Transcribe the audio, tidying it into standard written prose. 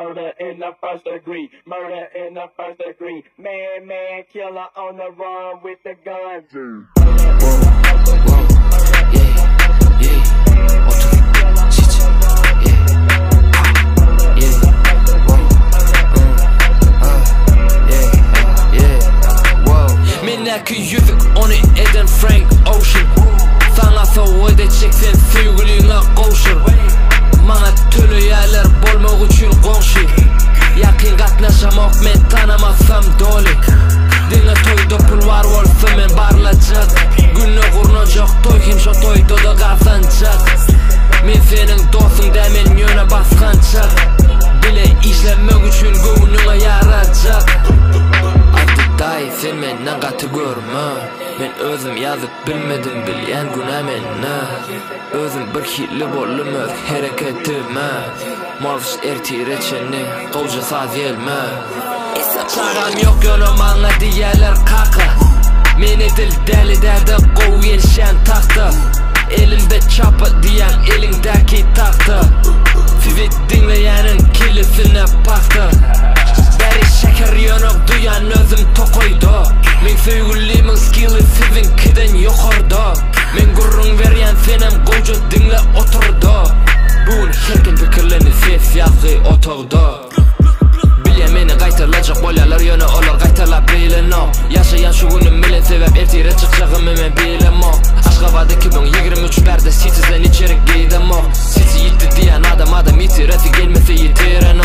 Murder in the first degree, murder in the first degree. Man, killer on the run with the gun. Minnäki yüzük onu eden Frank Ocean. Sana soğuda çeksen sevgiliğine koşur. Mana tölü yerler bolmak üçün qoşu. Yakın katlaşamak men tanımasam dolu. Dinle toyda pul var olsa men barlacak. Günne kurnacak toy kim şo toyda da kazanacak. Men senin dostun da men yöne baskanacak. Bile işlemek üçün göğününe yaracak. Dayı sen menden katı görme. Ben özüm yazıp bilmedim bilyen günəmenə. Özüm bir hitli bollum öz hareketime. Marş ertireçeni qovca saz elme. Çağam yok yönüm anla diyeler kaka. Meni dil deli derdi qov yelşen taxtı. Elimde çapı diyen elindeki taxtı. Sizi dinleyenin kilisine baktı. Beri şeker yanıp duyan özüm tokoydu. Men sevgilimin skilli sizinkiden yukarıda. Men gurrun veriyen senem koca dinle oturdu. Bugün herken fikirlerini ses yazgı oturdu. Bilye meni qaytarlacak bolyalar yöne olar qaytarlap bilin o. Yaşayan şu günüm milin sebep ertire çıkacağımı men bilin o. Aşkabad 2023 berde CITI3EN içerik giydem o. CITI7 diyen adam itiresi gelmese yitiren